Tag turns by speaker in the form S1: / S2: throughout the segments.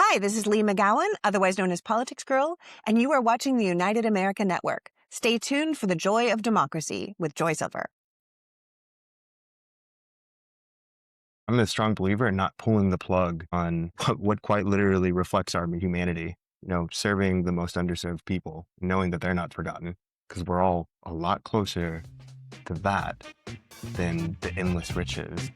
S1: Hi, this is Lee McGowan, otherwise known as Politics Girl, and you are watching the United America Network. Stay tuned for the joy of democracy with Joy Silver.
S2: I'm a strong believer in not pulling the plug on what quite literally reflects our humanity, serving the most underserved people, knowing that they're not forgotten, because we're all a lot closer to that than the endless riches.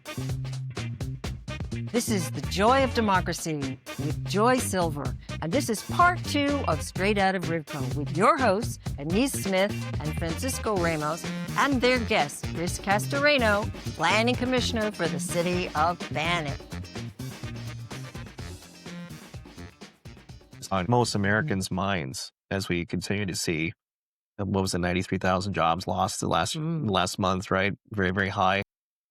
S3: This is The Joy of Democracy with Joy Silver, and this is part 2 of Straight Out of Rivco with your hosts, Anyse Smith and Francisco Ramos, and their guest, Chris Castorena, Planning Commissioner for the City of Bannock.
S4: On most Americans' minds, as we continue to see, what was it, 93,000 jobs lost the last month, right? Very, very high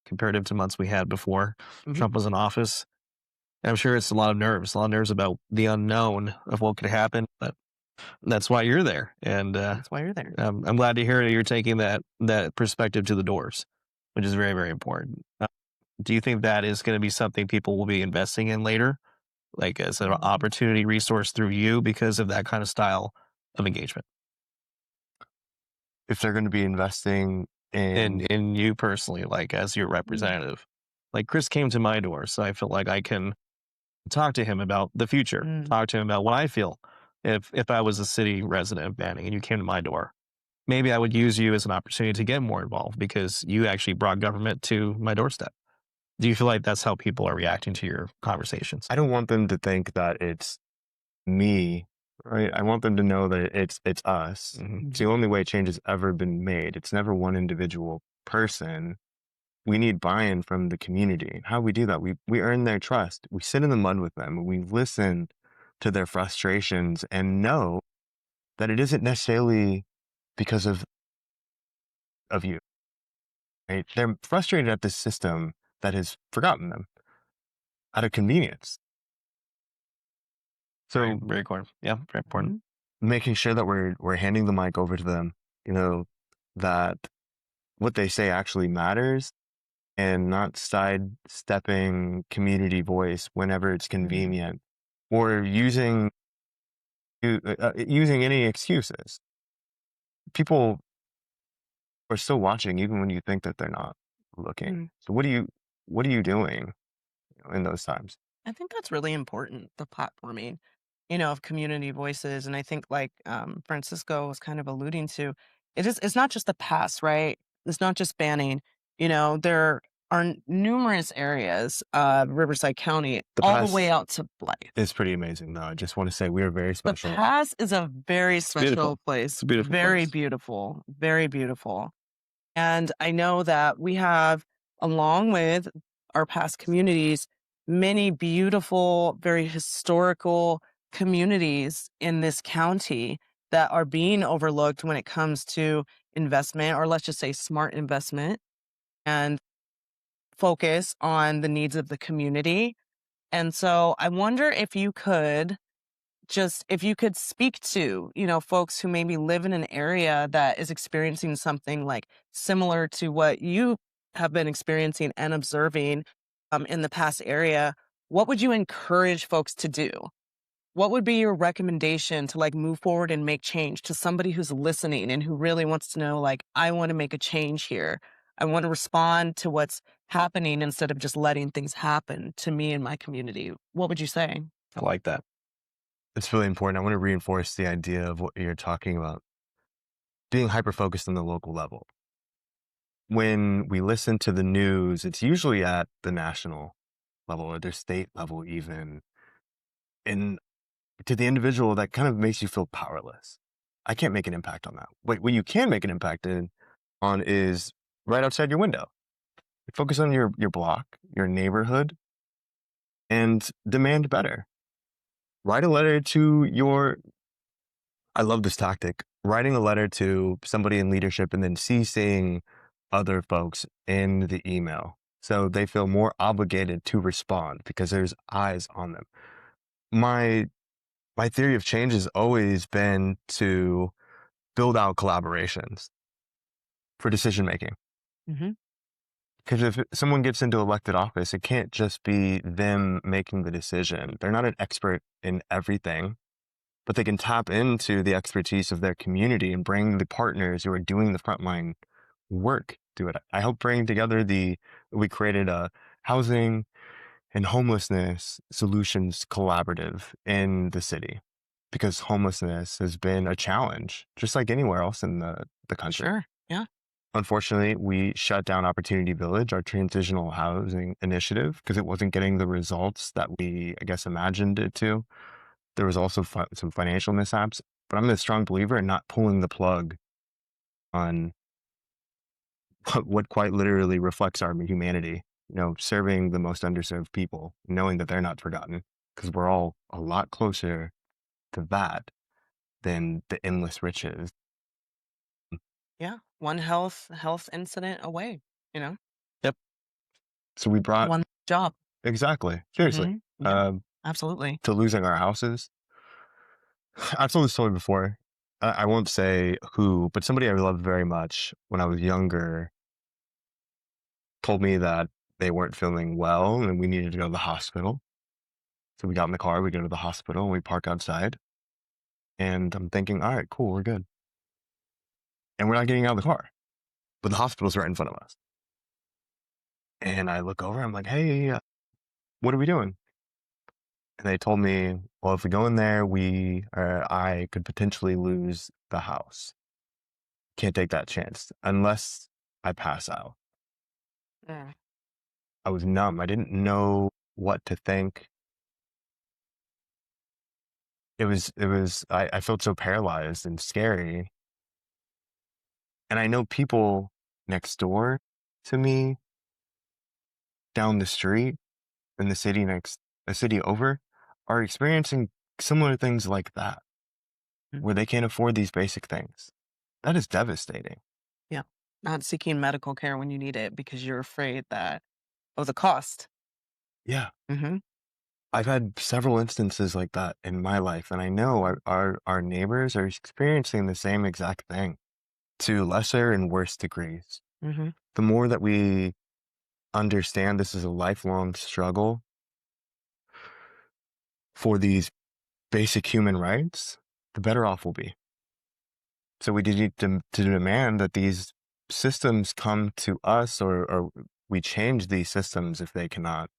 S4: comparative to months we had before Trump was in office. And I'm sure it's a lot of nerves about the unknown of what could happen, but that's why you're there. And
S5: that's why you're there.
S4: I'm glad to hear that you're taking that perspective to the doors, which is very, very important. Do you think that is going to be something people will be investing in later, like as an opportunity resource through you because of that kind of style of engagement?
S2: If they're going to be investing
S4: in you personally, like as your representative, like Chris came to my door, so I feel like I can talk to him about the future, talk to him about what I feel. If I was a city resident of Banning and you came to my door, maybe I would use you as an opportunity to get more involved because you actually brought government to my doorstep. Do you feel like that's how people are reacting to your conversations?
S2: I don't want them to think that it's me, right? I want them to know that it's us. It's the only way change has ever been made. It's never one individual person. We need buy-in from the community. How we do that? We earn their trust. We sit in the mud with them. We listen to their frustrations and know that it isn't necessarily because of you. Right? They're frustrated at this system that has forgotten them out of convenience. So
S4: very important. Yeah, very important.
S2: Making sure that we're handing the mic over to them, that what they say actually matters and not sidestepping community voice whenever it's convenient or using any excuses. People are still watching even when you think that they're not looking. So what are you doing in those times?
S5: I think that's really important, the platforming, of community voices. And I think like Francisco was kind of alluding to, it's not just the past, right? It's not just Banning. There are numerous areas of Riverside County all the way out to Blythe.
S2: It's pretty amazing, though. I just want to say we are very special.
S5: The past is a very special place.
S4: It's a beautiful
S5: very
S4: place.
S5: Beautiful. Very beautiful. And I know that we have, along with our past communities, many beautiful, very historical communities in this county that are being overlooked when it comes to investment, or let's just say smart investment, and focus on the needs of the community. And so I wonder if you could speak to, folks who maybe live in an area that is experiencing something like similar to what you have been experiencing and observing in the past area. What would you encourage folks to do? What would be your recommendation to move forward and make change to somebody who's listening and who really wants to know, I want to make a change here. I want to respond to what's happening instead of just letting things happen to me and my community. What would you say?
S4: I like that.
S2: It's really important. I want to reinforce the idea of what you're talking about, being hyper-focused on the local level. When we listen to the news, it's usually at the national level or the state level even. And to the individual, that kind of makes you feel powerless. I can't make an impact on that. What you can make an impact on is right outside your window. Focus on your block, your neighborhood, and demand better. Write a letter to I love this tactic, writing a letter to somebody in leadership and then CCing other folks in the email so they feel more obligated to respond because there's eyes on them. My theory of change has always been to build out collaborations for decision making. Because if someone gets into elected office, it can't just be them making the decision. They're not an expert in everything, but they can tap into the expertise of their community and bring the partners who are doing the frontline work to it. I helped bring together we created a housing and homelessness solutions collaborative in the city, because homelessness has been a challenge, just like anywhere else in the country.
S5: Sure. Yeah.
S2: Unfortunately, we shut down Opportunity Village, our transitional housing initiative, because it wasn't getting the results that we, I guess, imagined it to. There was also some financial mishaps, but I'm a strong believer in not pulling the plug on what quite literally reflects our humanity, serving the most underserved people, knowing that they're not forgotten, because we're all a lot closer to that than the endless riches.
S5: Yeah. One health incident away, you know,
S4: Yep.
S2: So we brought,
S5: one job.
S2: exactly, seriously,
S5: Yeah, absolutely.
S2: to losing our houses. I've told this story before. I won't say who, but somebody I loved very much when I was younger told me that they weren't feeling well and we needed to go to the hospital. So we got in the car, we go to the hospital, and we park outside. And I'm thinking, all right, cool, we're good. And we're not getting out of the car, but the hospital's right in front of us. And I look over, I'm like, hey, what are we doing? And they told me, well, if we go in there, I could potentially lose the house. Can't take that chance unless I pass out.
S5: Mm.
S2: I was numb. I didn't know what to think. I felt so paralyzed and scary. And I know people next door to me, down the street, in the city over, are experiencing similar things like that, where they can't afford these basic things. That is devastating.
S5: Yeah. Not seeking medical care when you need it because you're afraid of the cost.
S2: Yeah.
S5: Mm-hmm.
S2: I've had several instances like that in my life, and I know our neighbors are experiencing the same exact thing to lesser and worse degrees.
S5: Mm-hmm.
S2: The more that we understand this is a lifelong struggle for these basic human rights, the better off we'll be. So we need to demand that these systems come to us, or we change these systems if they cannot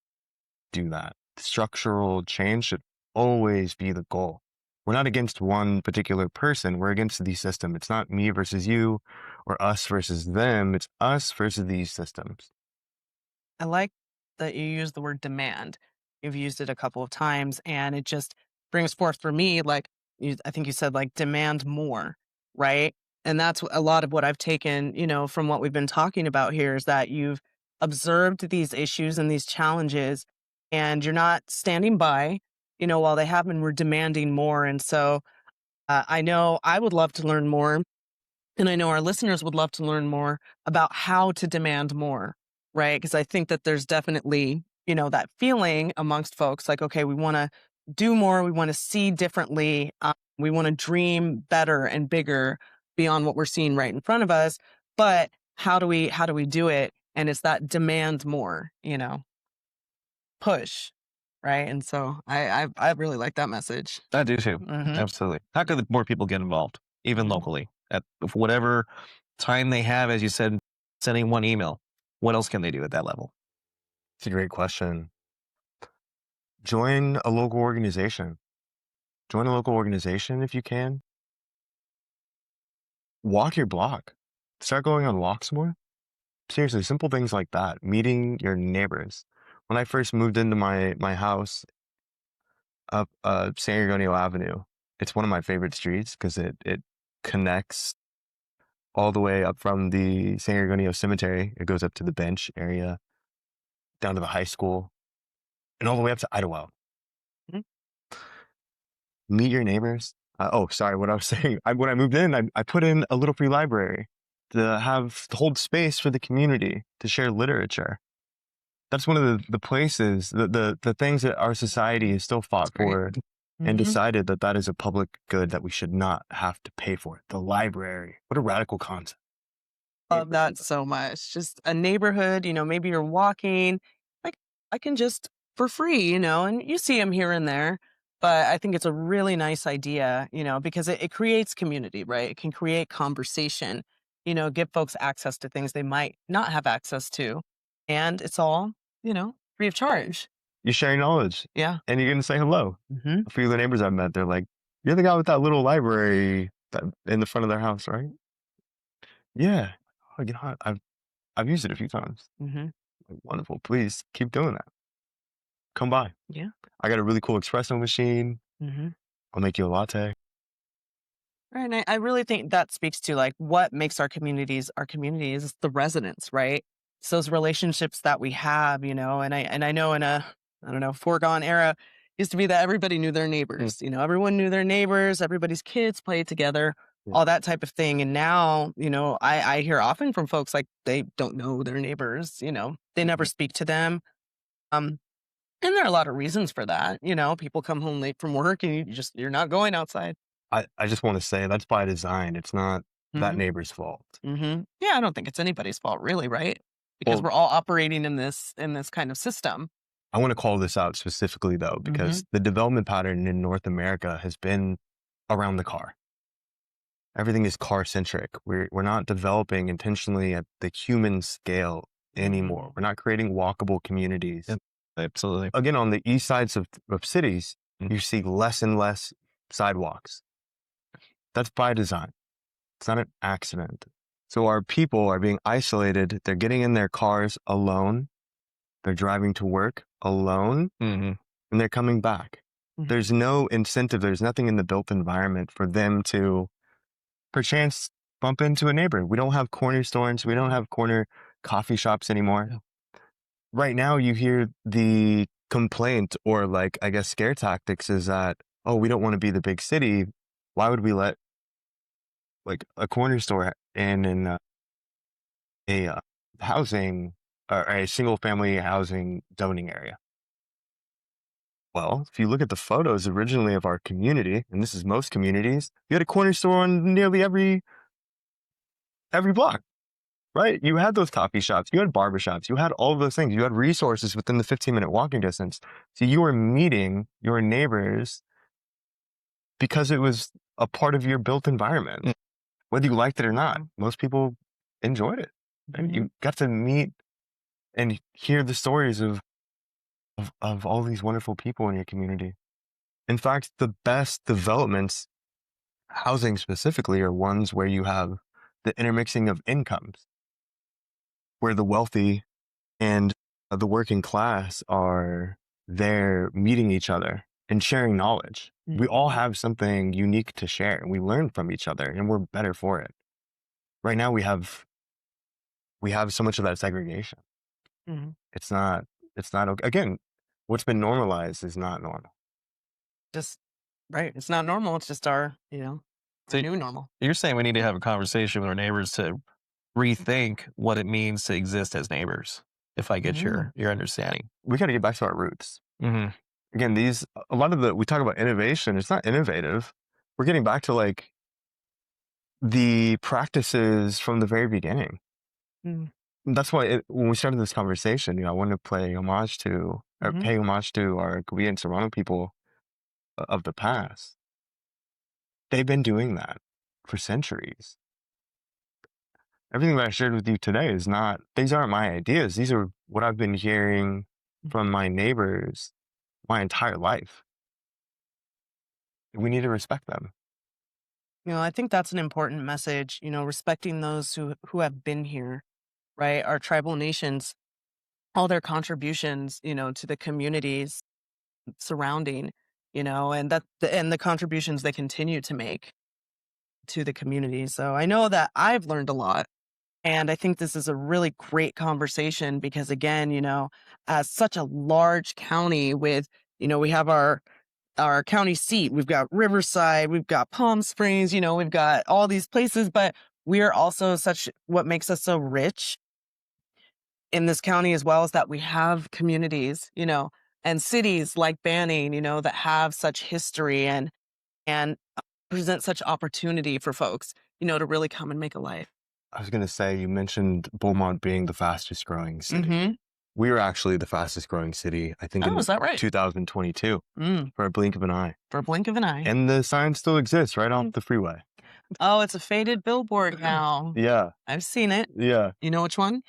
S2: do that. Structural change should always be the goal. We're not against one particular person. We're against the system. It's not me versus you or us versus them. It's us versus these systems.
S5: I like that you use the word demand. You've used it a couple of times, and it just brings forth for me, like, I think you said, like, demand more, right? And that's a lot of what I've taken, from what we've been talking about here, is that you've observed these issues and these challenges, and you're not standing by, while they happen. We're demanding more. And so I know I would love to learn more, and I know our listeners would love to learn more about how to demand more, right? Because I think that there's definitely, that feeling amongst folks like, okay, we want to do more, we want to see differently, we want to dream better and bigger beyond what we're seeing right in front of us. But how do we do it? And it's that demand more, push, right? And so I really like that message.
S4: I do too.
S5: Mhm.
S4: Absolutely. How could more people get involved, even
S5: Mhm.
S4: locally, at whatever time they have, as you said, sending one email? What else can they do at that level?
S2: It's a great question. Join a local organization. Join a local organization if you can. Walk your block. Start going on walks more. Seriously, simple things like that. Meeting your neighbors. When I first moved into my house up San Antonio Avenue, it's one of my favorite streets because it connects all the way up from the San Antonio Cemetery. It goes up to the bench area, down to the high school, and all the way up to Idlewild.
S5: Mhm.
S2: Meet your neighbors. Sorry, what I was saying. When I moved in, I put in a little free library to hold space for the community to share literature. That's one of the places, the things that our society has still fought
S5: Great.
S2: for and
S5: Mhm.
S2: decided that is a public good that we should not have to pay for. The library. What a radical concept.
S5: Love that so much. Just a neighborhood, maybe you're walking, like I can just for free, and you see them here and there. But I think it's a really nice idea, because it creates community, right? It can create conversation, give folks access to things they might not have access to. And it's all, free of charge.
S2: You're sharing knowledge
S5: Yeah.
S2: and you're going to say hello.
S5: Mm-hmm.
S2: A few of the neighbors I've met, they're like, you're the guy with that little library in the front of their house, right? Yeah. Oh, I've used it a few times.
S5: Mm-hmm.
S2: Like, wonderful. Please keep doing that. Come by.
S5: Yeah.
S2: I got a really cool espresso machine.
S5: Mm-hmm.
S2: I'll make you a latte.
S5: Right. And I really think that speaks to like what makes our communities is the residents, right? It's those relationships that we have, and I know in a, I don't know, foregone era used to be that everybody knew their neighbors, everyone knew their neighbors, everybody's kids played together, all that type of thing. And now, I hear often from folks like they don't know their neighbors, they never speak to them. And there are a lot of reasons for that. People come home late from work and you're not going outside.
S2: I just want to say that's by design. It's not that neighbor's fault.
S5: Mm-hmm. Yeah, I don't think it's anybody's fault, really, right? Because we're all operating in this kind of system.
S2: I want to call this out specifically, though, because the development pattern in North America has been around the car. Everything is car-centric. We're not developing intentionally at the human scale anymore. We're not creating walkable communities.
S4: Yep, absolutely.
S2: Again, on the east sides of cities, you see less and less sidewalks. That's by design. It's not an accident. So our people are being isolated. They're getting in their cars alone. They're driving to work alone, and they're coming back. There's no incentive. There's nothing in the built environment for them to, perchance, bump into a neighbor. We don't have corner stores. We don't have corner coffee shops anymore.
S4: Yeah.
S2: Right now, you hear the complaint or I guess scare tactics is that, oh, we don't want to be the big city. Why would we let a corner store in a housing or a single family housing zoning area? Well, if you look at the photos originally of our community, and this is most communities, you had a corner store on nearly every block, right? You had those coffee shops, you had barbershops, you had all of those things. You had resources within the 15-minute walking distance. So you were meeting your neighbors because it was a part of your built environment. Whether you liked it or not, most people enjoyed it. And you got to meet and hear the stories of all these wonderful people in your community. In fact, the best developments, housing specifically, are ones where you have the intermixing of incomes, where the wealthy and the working class are there meeting each other and sharing knowledge. We all have something unique to share, and we learn from each other, and we're better for it. Right now, we have so much of that segregation. It's not okay. Again, what's been normalized is not normal.
S5: Just right. It's not normal. It's just our,
S4: So
S5: new normal.
S4: You're saying we need to have a conversation with our neighbors to rethink what it means to exist as neighbors, if I get your understanding.
S2: We got to get back to our roots. Again, we talk about innovation. It's not innovative. We're getting back to the practices from the very beginning. That's why when we started this conversation, I wanted to pay homage to our Gui and Serrano people of the past. They've been doing that for centuries. Everything that I shared with you today these aren't my ideas. These are what I've been hearing from my neighbors my entire life. We need to respect them.
S5: I think that's an important message, respecting those who have been here, right? Our tribal nations, all their contributions, to the communities surrounding, and the contributions they continue to make to the community. So I know that I've learned a lot. And I think this is a really great conversation because, again, as such a large county with, we have our county seat, we've got Riverside, we've got Palm Springs, we've got all these places, but we are also what makes us so rich in this county as well is that we have communities, and cities like Banning, that have such history and present such opportunity for folks, to really come and make a life.
S2: I was going to say, you mentioned Beaumont being the fastest growing city.
S5: Mm-hmm.
S2: We are actually the fastest growing city, I think,
S5: Oh, is that right?
S2: 2022 for a blink of an eye.
S5: For a blink of an eye.
S2: And the sign still exists right off the freeway.
S5: Oh, it's a faded billboard now.
S2: Yeah.
S5: I've seen it.
S2: Yeah.
S5: You know which one?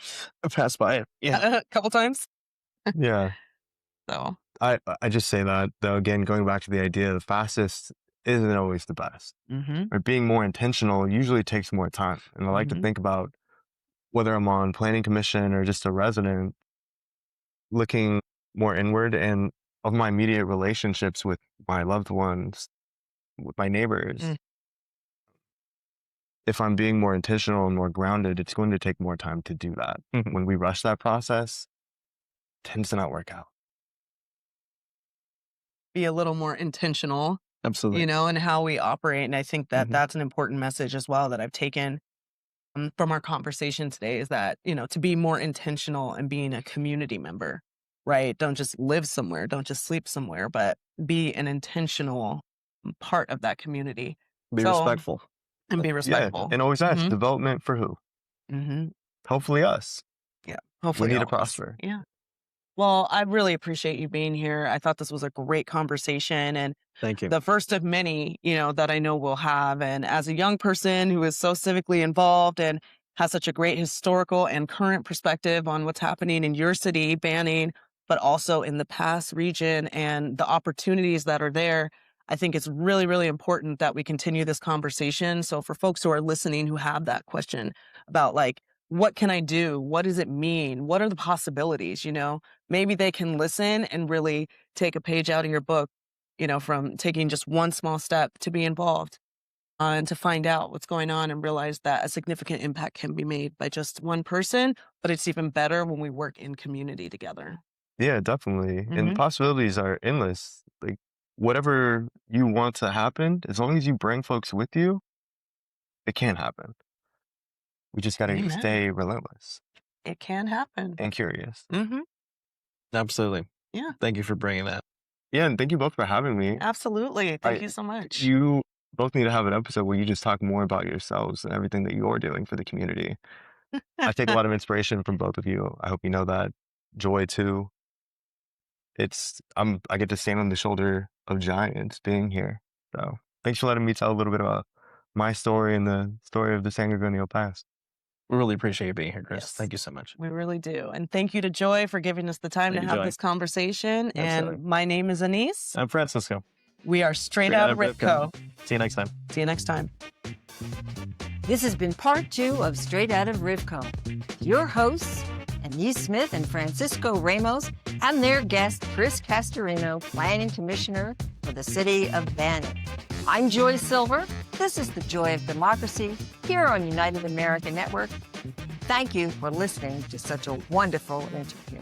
S4: I passed by it. Yeah.
S5: A couple times.
S2: Yeah.
S5: So
S2: I just say that, though, again, going back to the idea, the fastest isn't always the best. Or being more intentional usually takes more time. And I like to think about whether I'm on planning commission or just a resident, looking more inward and of my immediate relationships with my loved ones, with my neighbors. If I'm being more intentional and more grounded, it's going to take more time to do that. When we rush that process, it tends to not work out.
S5: be a little more intentional,
S4: Absolutely.
S5: you know, in how we operate. And I think that that's an important message as well that I've taken from our conversation today, is that, you know, to be more intentional and being a community member, right? Don't just live somewhere, don't just sleep somewhere, but be an intentional part of that community.
S4: Be respectful.
S5: And be respectful.
S2: Yeah, and always ask, development for who? Hopefully us.
S5: Yeah. Hopefully
S2: we need
S5: all
S2: to
S5: of us.
S2: prosper.
S5: Yeah. Well, I really appreciate you being here. I thought this was a great conversation, and
S4: Thank you.
S5: the first of many, you know, that I know we'll have. And as a young person who is so civically involved and has such a great historical and current perspective on what's happening in your city, Banning, but also in the Pass region and the opportunities that are there, I think it's really, really important that we continue this conversation. So for folks who are listening who have that question about, like, what can I do? What does it mean? What are the possibilities? You know, maybe they can listen and really take a page out of your book, you know, from taking just one small step to be involved and to find out what's going on and realize that a significant impact can be made by just one person, but it's even better when we work in community together.
S2: Yeah, definitely. And the possibilities are endless. Like, whatever you want to happen, as long as you bring folks with you, it can happen. We just got to stay relentless.
S5: It can happen.
S2: And curious.
S4: Absolutely.
S5: Yeah.
S4: Thank you for bringing that.
S2: Yeah, and thank you both for having me.
S5: Absolutely. Thank you so much.
S2: You both need to have an episode where you just talk more about yourselves and everything that you're doing for the community. I take a lot of inspiration from both of you. I hope you know that. Joy, too. I get to stand on the shoulder of giants being here. So thanks for letting me tell a little bit about my story and the story of the San Gorgonio Pass.
S4: We really appreciate you being here, Chris.
S5: Yes.
S4: Thank you so much.
S5: We really do. And thank you to Joy for giving us the time to have this conversation.
S4: Absolutely.
S5: And my name is Anyse.
S4: I'm Francisco.
S5: We are Straight Out of Rivco.
S4: See you next time.
S5: See you next time.
S3: This has been part 2 of Straight Out of Rivco. Your hosts, Anyse Smith and Francisco Ramos, and their guest, Chris Castorena, Planning Commissioner for the City of Banning. I'm Joy Silver. This is The Joy of Democracy here on United American Network. Thank you for listening to such a wonderful interview.